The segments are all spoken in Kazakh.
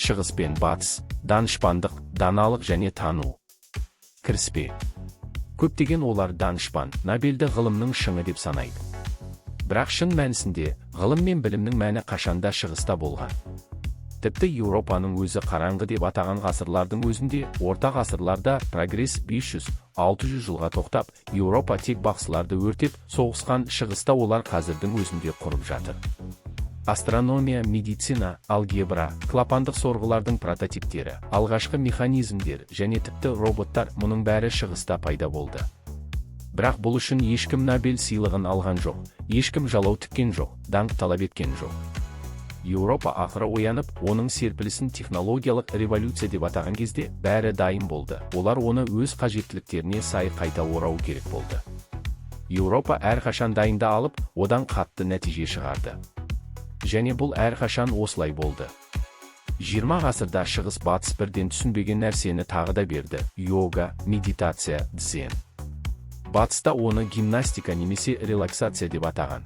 шығыс пен батыс, данышпандық, даналық және тану. Кіріспе. Көптеген олар данышпан, Нобельді ғылымның шыңы деп санайды. Бірақ шын мәнісінде, ғылым мен білімнің мәні қашанда шығыста болған. Тіпті Еуропаның өзі қараңғы деп атаған ғасырлардың өзінде, орта ғасырларда прогресс 500-600 жылға тоқтап, Еуропа тек бақсыларды өртеп, соғысқан, шығыста олар қазірдің өзінде құрып жатыр. Астрономия, медицина, алгебра, клапандық сорғылардың прототиптері, алғашқы механизмдер және тіпті роботтар, мұның бәрі шығыста пайда болды. Бірақ бұл үшін ешкім Нобель сыйлығын алған жоқ, ешкім жалау тіккен жоқ, даңқ талап еткен жоқ. Еуропа ақыры оянып, оның серпілісін технологиялық революция деп атаған кезде бәрі дайын болды. Олар оны өз қажеттіліктеріне сай қайта орау керек болды. Еуропа әрқашан дайында алып, одан қатты нәтиже шығарды. Және бұл әрқашан осылай болды. 20 ғасырда шығыс батыс бірден түсінбеген нәрсені тағы да берді. Йога, медитация, дзен. Батыста оны гимнастика немесе релаксация деп атаған.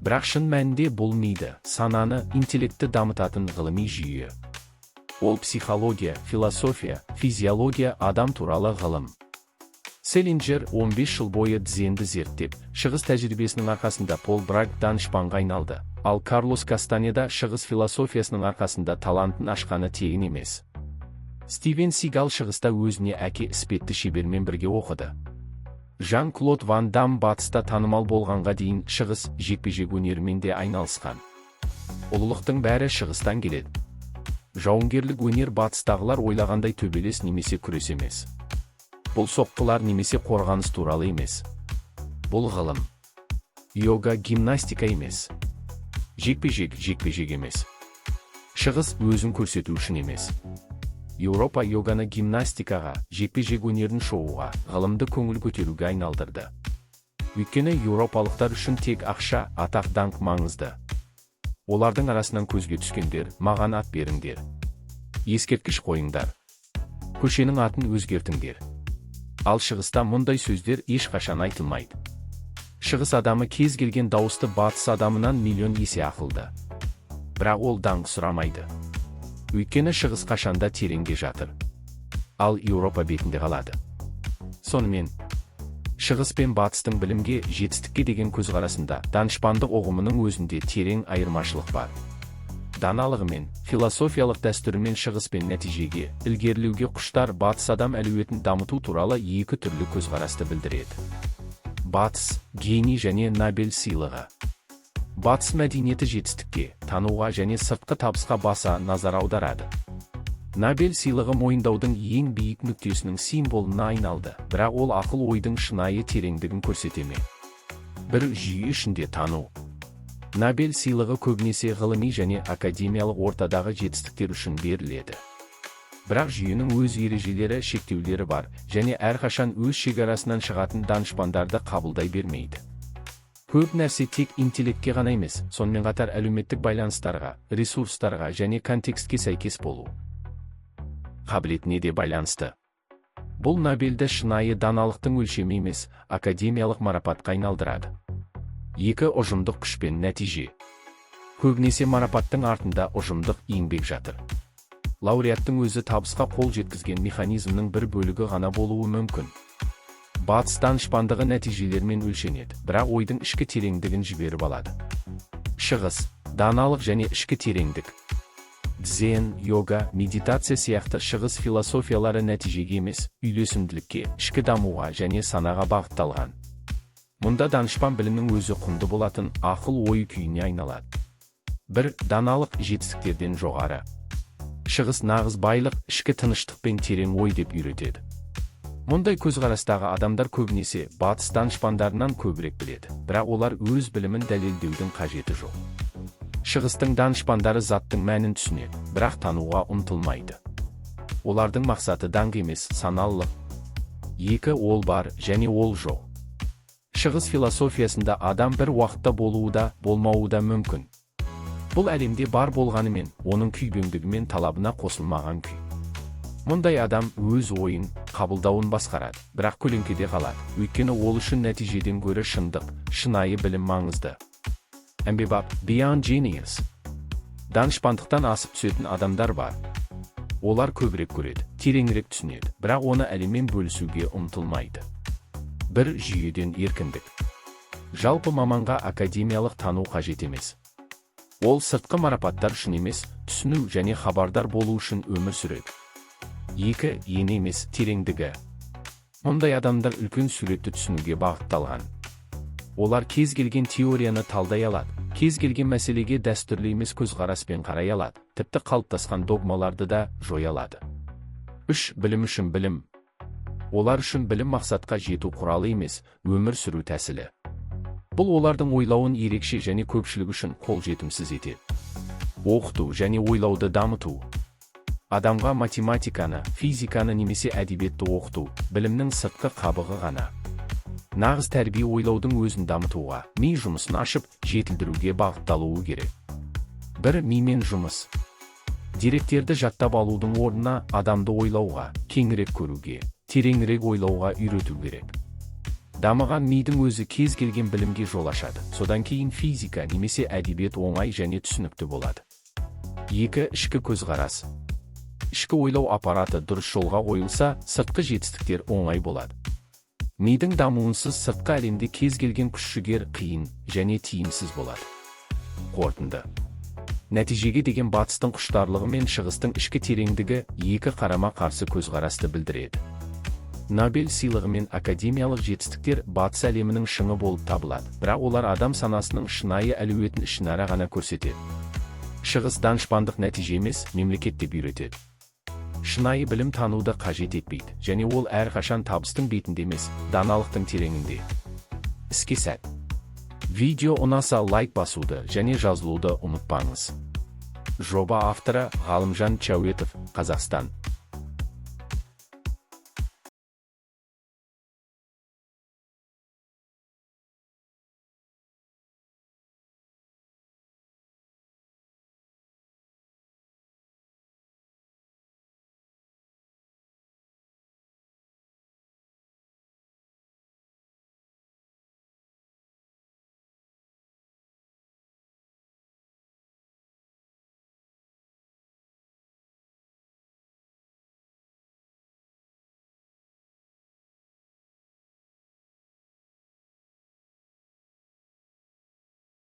Бірақ шын мәнінде бұл миды, сананы, интеллектті дамытатын ғылыми жүйе. Ол психология, философия, физиология, адам туралы ғылым. Селлинджер 15 жыл бойы дзенді зерттеп, шығыс тәжірибесінің арқасында Пол Браг данышпанға айналды. Ал Карлос Кастанеда шығыс философиясының арқасында талантын ашқаны тегін емес. Стивен Сигал шығыста өзіне әке іспетті шебермен бірге оқыды. Жан-Клод Ван Дам батыста танымал болғанға дейін шығыс жекпе-жек өнерімен де айналысқан. Ұлылықтың бәрі шығыстан келеді. Жауынгерлік өнер батыстағылар ойлағандай төбелес немесе күрес емес. Бұл соққылар немесе қорғаныс туралы емес. Бұл ғылым. Йога, гимнастика емес. Жекпе-жек емес. Шығыс өзін көрсету үшін емес. Еуропа йоганы гимнастикаға, жекпе-жек өнерін шоуға, ғылымды көңіл көтеруге айналдырды. Өйткені еуропалықтар үшін тек ақша, атақ, даңқ маңызды. Олардың арасынан көзге түскендер, маған ат беріңдер. Ескерткіш қойыңдар. Көшенің атын өзгертіңдер. Ал шығыста мұндай сөздер ешқашан айтылмайды. Шығыс адамы кез келген дауысты батыс адамынан миллион есе ақылды. Бірақ ол даңқ сұрамайды. Өйткені шығыс қашанда тереңде жатыр. Ал Еуропа бетінде қалады. Сонымен, шығыс пен батыстың білімге, жетістікке деген көзқарасында данышпандық ұғымының өзінде терең айырмашылық бар. Даналығымен, философиялық дәстүрімен шығыс пен нәтижеге, ілгерілеуге құштар батыс адам әлеуетін дамыту туралы екі түрлі көзқарасты білдіреді. Батыс, гений және Нобель сыйлығы. Батыс мәдениеті жетістікке, тануға және сыртқы табысқа баса назар аударады. Нобель сыйлығы мойындаудың ең биік нүктесінің символына айналды, бірақ ол ақыл-ойдың шынайы тереңдігін көрсетеме. Бір жүйе ішінде тану. Нобель сыйлығы көбінесе ғылыми және академиялық ортадағы жетістіктер үшін беріледі. Бірақ жүйенің өз ережелері, шектеулері бар, және әрқашан өз шекарасынан шығатын данышпандарды қабылдай бермейді. Көп нәрсе тек интеллектке ғана емес, сонымен қатар әлеуметтік байланыстарға, ресурстарға және контекстке сәйкес болу қабілетіне де байланысты. Бұл Нобельді шынайы даналықтың өлшемі емес, академиялық марапатқа айналдырады. Екі ұжымдық күш пен нәтиже. Көбінесе марапаттың артында ұжымдық еңбек жатыр. Лауреаттың өзі табысқа қол жеткізген механизмнің бір бөлігі ғана болуы мүмкін. Батыс данышпандығы нәтижелермен өлшенеді, бірақ ойдың ішкі тереңдігін жіберіп алады. Шығыс, даналық және ішкі тереңдік. Дзен, йога, медитация сияқты шығыс философиялары нәтижеге емес, үйлесімділікке, ішкі дамуға және санаға бағытталған. Мұнда данышпан білімнің өзі құнды болатын ақыл-ой күйіне айналады. Бір, даналық жетістіктерден жоғары. Шығыс нағыз байлық, ішкі тыныштық пен терең ой деп үйретеді. Мұндай көзқарастағы адамдар көбінесе батыс данышпандарынан көбірек біледі, бірақ олар өз білімін дәлелдеудің қажеті жоқ. Шығыстың данышпандары заттың мәнін түсінеді, бірақ тануға ұмтылмайды. Олардың мақсаты даңқ емес, саналылық. Екі, ол бар және ол жоқ. Шығыс философиясында адам бір уақытта болуы да, болмауы да мүмкін. Бұл әлемде бар болғанымен, оның күйбеңдігімен талабына қосылмаған күй. Мұндай адам өз ойын, қабылдауын басқарады, бірақ көлеңкеде қалады, өйткені ол үшін нәтижеден гөрі шындық, шынайы білім маңызды. Ambivert, Beyond Genius. Данышпандықтан асып түсетін адамдар бар. Олар көбірек көреді, тереңірек түсінеді, бірақ оны әлеммен бөлісуге ұмтылмайды. Бір жүйеден еркіндік. Жалпы маманға академиялық тану қажет емес. Ол сыртқы марапаттар үшін емес, түсіну және хабардар болу үшін өмір сүреді. 2. Ене емес, тереңдігі. Мұндай адамдар үлкен суретті түсінуге бағытталған. Олар кез келген теорияны талдай алады, кез келген мәселеге дәстүрлі емес көзқараспен қарай алады, тіпті қалыптасқан догмаларды да жоя алады. 3. Білім үшін білім. Олар үшін білім мақсатқа жету құралы емес, өмір сүру тәсілі. Бұл олардың ойлауын ерекше және көпшілік үшін қолжетімсіз етеді. Оқыту және ойлауды дамыту. Адамға математиканы, физиканы немесе әдебиетті оқыту, білімнің сыртқы қабығы ғана. Нағыз тәрбие ойлаудың өзін дамытуға, ми жұмысын ашып, жетілдіруге бағытталуы керек. 1. Мимен жұмыс. Деректерді жаттап алудың орнына адамды ойлауға, кеңірек көруге, тереңірек ойлауға үйрету керек. Дамыған мидың өзі кез келген білімге жол ашады. Содан кейін физика немесе әдебиет оңай және түсінікті болады. 2. Ішкі көзқарас. Ішкі ойлау аппараты дұрыс жолға қойылса, сыртқы жетістіктер оңай болады. Мидың дамуынсыз сыртқы әлемде кез келген күш-жігер қиын және тиімсіз болады. Қорытынды. Нәтижеге деген батыстың құштарлығы мен шығыстың ішкі тереңдігі екі қарама-қарсы көзқарасты білдіреді. Нобель сыйлығы мен академиялық жетістіктер батыс әлемінің шыңы болып табылады, бірақ олар адам санасының шынайы әлеуетін ішінара ғана көрсетеді. Шығыс данышпандық нәтиже емес, мемлекет деп үйретеді. Шынайы білім тануды қажет етпейді, және ол әрқашан табыстың бетінде емес, даналықтың тереңінде. Іске сәт. Видео ұнаса лайк басуды және жазылуды ұмытпаңыз. Жоба авторы Ғалымжан Чауетов, Қазақстан.